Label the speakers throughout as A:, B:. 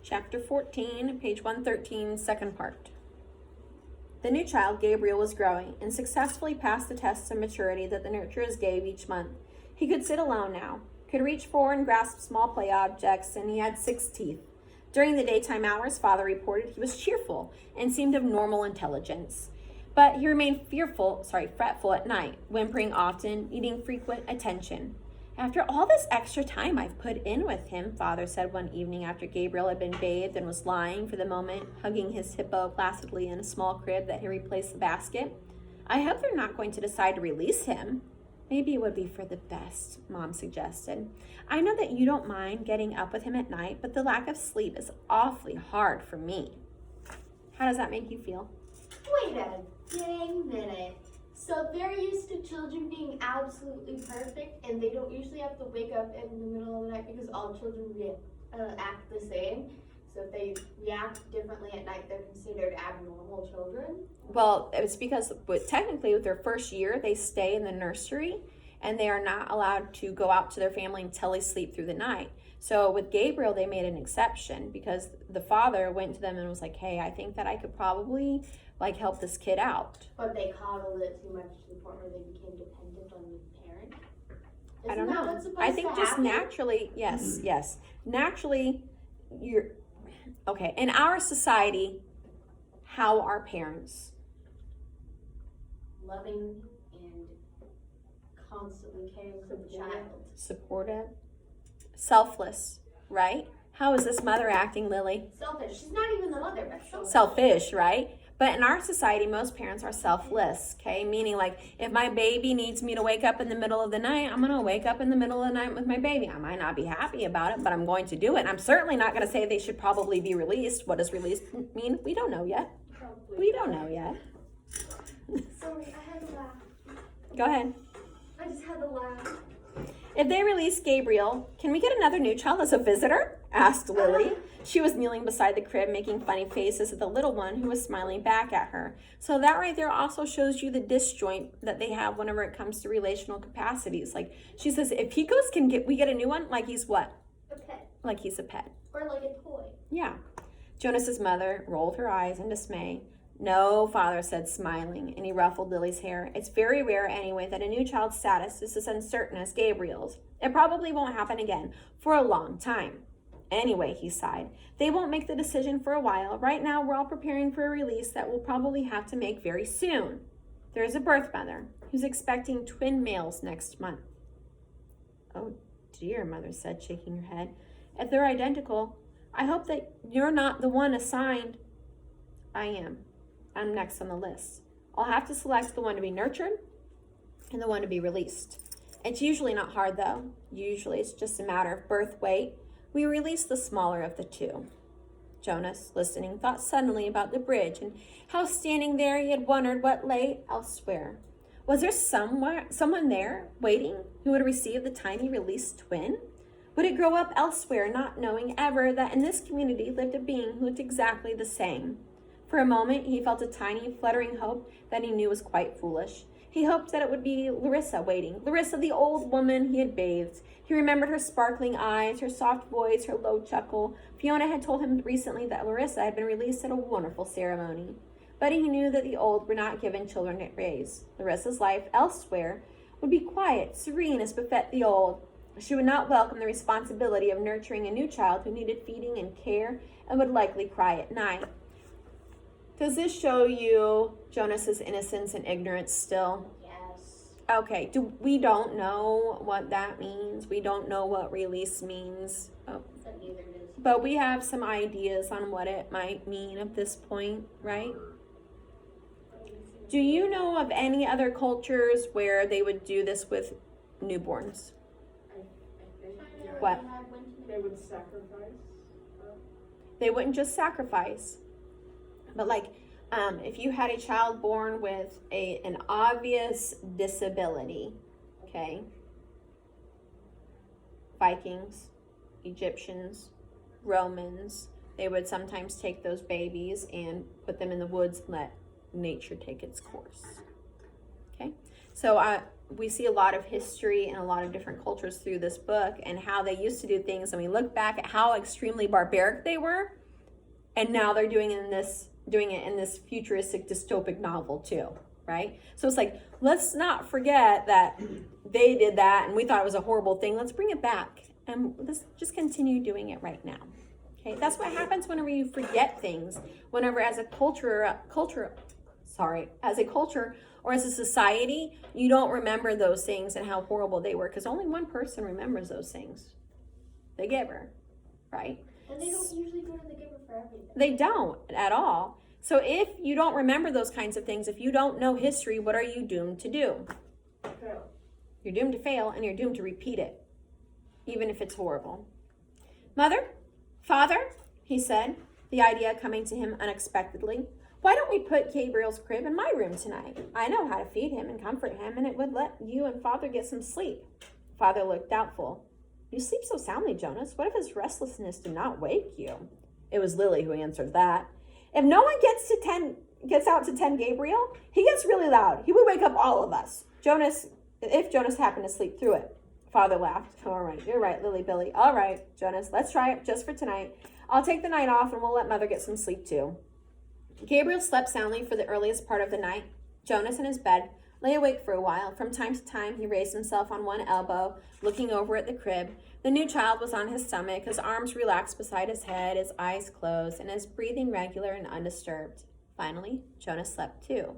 A: Chapter 14, page 113, second part. The new child, Gabriel, was growing and successfully passed the tests of maturity that the nurturers gave each month. He could sit alone now, could reach for and grasp small play objects, and he had 6 teeth. During the daytime hours, Father reported he was cheerful and seemed of normal intelligence. But he remained fretful at night, whimpering often, needing frequent attention. After all this extra time I've put in with him, Father said one evening after Gabriel had been bathed and was lying for the moment, hugging his hippo placidly in a small crib that had replaced the basket. I hope they're not going to decide to release him. Maybe it would be for the best, Mom suggested. I know that you don't mind getting up with him at night, but the lack of sleep is awfully hard for me. How does that make you feel?
B: Wait a dang minute. So they're used to children being absolutely perfect, and they don't usually have to wake up in the middle of the night because all children act the same. So if they react differently at night, they're considered abnormal children?
A: Well, it's because technically with their first year, they stay in the nursery, and they are not allowed to go out to their family until they sleep through the night. So with Gabriel, they made an exception because the father went to them and was like, hey, I think that I could probably help this kid out.
B: But they coddled it too much to the point where they became dependent on the parent?
A: I don't know.
B: What's supposed
A: I think
B: to
A: just
B: happen?
A: naturally, yes. Naturally, okay. In our society, how are parents?
B: Loving and constantly caring for the child.
A: Supportive, selfless, right? How is this mother acting, Lily?
B: Selfish. She's not even the mother, but
A: Selfish, right? But in our society, most parents are selfless, okay? Meaning if my baby needs me to wake up in the middle of the night, I'm gonna wake up in the middle of the night with my baby. I might not be happy about it, but I'm going to do it. And I'm certainly not gonna say they should probably be released. What does released mean? We don't know yet. We don't know yet.
B: Sorry, I had to laugh.
A: Go ahead.
B: I just had to laugh.
A: If they release Gabriel, can we get another new child as a visitor? Asked Lily. She was kneeling beside the crib, making funny faces at the little one who was smiling back at her. So that right there also shows you the disjoint that they have whenever it comes to relational capacities. She says, if Picos we get a new one, he's what?
B: A pet.
A: Like he's a pet.
B: Or like a toy.
A: Yeah. Jonas's mother rolled her eyes in dismay. No, Father said, smiling, and he ruffled Lily's hair. It's very rare anyway that a new child's status is as uncertain as Gabriel's. It probably won't happen again for a long time. Anyway, he sighed, they won't make the decision for a while. Right now, we're all preparing for a release that we'll probably have to make very soon. There is a birth mother who's expecting twin males next month. Oh dear, Mother said, shaking her head. If they're identical, I hope that you're not the one assigned. I am. I'm next on the list. I'll have to select the one to be nurtured and the one to be released. It's usually not hard though. Usually it's just a matter of birth weight. We release the smaller of the two. Jonas, listening, thought suddenly about the bridge and how standing there he had wondered what lay elsewhere. Was there someone there waiting who would receive the tiny released twin? Would it grow up elsewhere, not knowing ever that in this community lived a being who looked exactly the same? For a moment, he felt a tiny, fluttering hope that he knew was quite foolish. He hoped that it would be Larissa waiting. Larissa, the old woman he had bathed. He remembered her sparkling eyes, her soft voice, her low chuckle. Fiona had told him recently that Larissa had been released at a wonderful ceremony. But he knew that the old were not given children to raise. Larissa's life elsewhere would be quiet, serene as befit the old. She would not welcome the responsibility of nurturing a new child who needed feeding and care and would likely cry at night. Does this show you Jonas's innocence and ignorance still?
B: Yes.
A: Okay, we don't know what that means. We don't know what release means.
B: But neither does.
A: But we have some ideas on what it might mean at this point, right? Do you know of any other cultures where they would do this with newborns? What?
C: They would sacrifice.
A: They wouldn't just sacrifice. But if you had a child born with an obvious disability, okay? Vikings, Egyptians, Romans, they would sometimes take those babies and put them in the woods and let nature take its course. Okay? So we see a lot of history and a lot of different cultures through this book and how they used to do things, and we look back at how extremely barbaric they were. And now they're doing it in this futuristic dystopic novel too, right? So it's like, let's not forget that they did that and we thought it was a horrible thing. Let's bring it back and let's just continue doing it right now. Okay, that's what happens whenever you forget things. Whenever as a culture or as a society, you don't remember those things and how horrible they were, because only one person remembers those things, the giver, right?
B: And they don't usually go to the giver for everything.
A: They don't at all. So if you don't remember those kinds of things, if you don't know history, what are you doomed to do?
C: Fail.
A: You're doomed to fail, and you're doomed to repeat it, even if it's horrible. Mother, Father, he said, the idea coming to him unexpectedly, why don't we put Gabriel's crib in my room tonight? I know how to feed him and comfort him, and it would let you and Father get some sleep. Father looked doubtful. You sleep so soundly, Jonas. What if his restlessness did not wake you? It was Lily who answered that. If no one gets out to tend Gabriel, he gets really loud. He would wake up all of us. If Jonas happened to sleep through it. Father laughed. All right, you're right, Lily Billy. All right, Jonas, let's try it just for tonight. I'll take the night off and we'll let Mother get some sleep too. Gabriel slept soundly for the earliest part of the night. Jonas in his bed lay awake for a while. From time to time, he raised himself on one elbow, looking over at the crib. The new child was on his stomach, his arms relaxed beside his head, his eyes closed, and his breathing regular and undisturbed. Finally, Jonas slept too.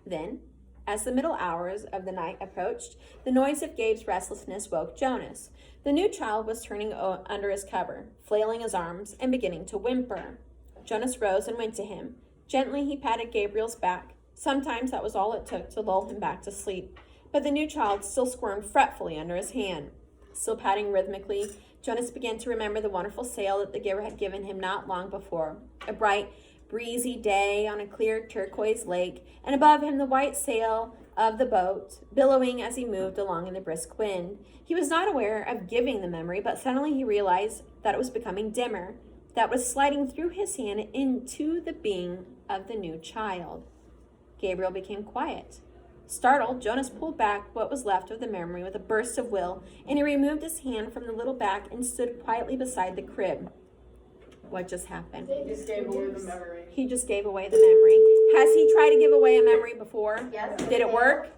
A: Then, as the middle hours of the night approached, the noise of Gabe's restlessness woke Jonas. The new child was turning under his cover, flailing his arms, and beginning to whimper. Jonas rose and went to him. Gently, he patted Gabriel's back. Sometimes that was all it took to lull him back to sleep. But the new child still squirmed fretfully under his hand. Still patting rhythmically, Jonas began to remember the wonderful sail that the giver had given him not long before. A bright, breezy day on a clear turquoise lake, and above him the white sail of the boat, billowing as he moved along in the brisk wind. He was not aware of giving the memory, but suddenly he realized that it was becoming dimmer, that was sliding through his hand into the being of the new child. Gabriel became quiet. Startled, Jonas pulled back what was left of the memory with a burst of will, and he removed his hand from the little back and stood quietly beside the crib. What just happened?
C: He just gave away the memory.
A: He just gave away the memory. Has he tried to give away a memory before?
B: Yes.
A: Did it work?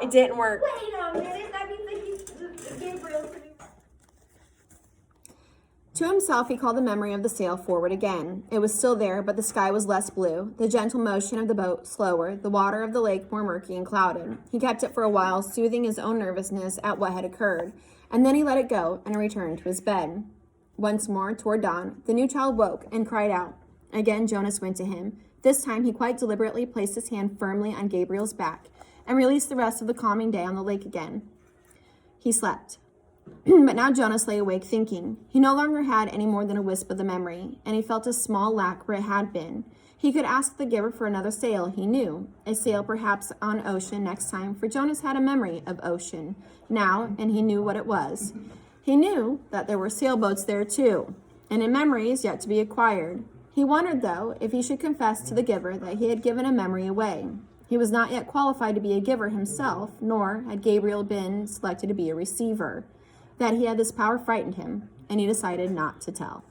A: It didn't work.
B: Wait a minute, that means that Gabriel could be...
A: To himself, he called the memory of the sail forward again. It was still there, but the sky was less blue, the gentle motion of the boat slower, the water of the lake more murky and clouded. He kept it for a while, soothing his own nervousness at what had occurred, and then he let it go and returned to his bed. Once more, toward dawn, the new child woke and cried out. Again, Jonas went to him. This time, he quite deliberately placed his hand firmly on Gabriel's back and released the rest of the calming day on the lake again. He slept. But now Jonas lay awake thinking. He no longer had any more than a wisp of the memory, and he felt a small lack where it had been. He could ask the giver for another sail, he knew. A sail perhaps on ocean next time, for Jonas had a memory of ocean now, and he knew what it was. He knew that there were sailboats there too, and in memories yet to be acquired. He wondered, though, if he should confess to the giver that he had given a memory away. He was not yet qualified to be a giver himself, nor had Gabriel been selected to be a receiver. That he had this power frightened him, and he decided not to tell.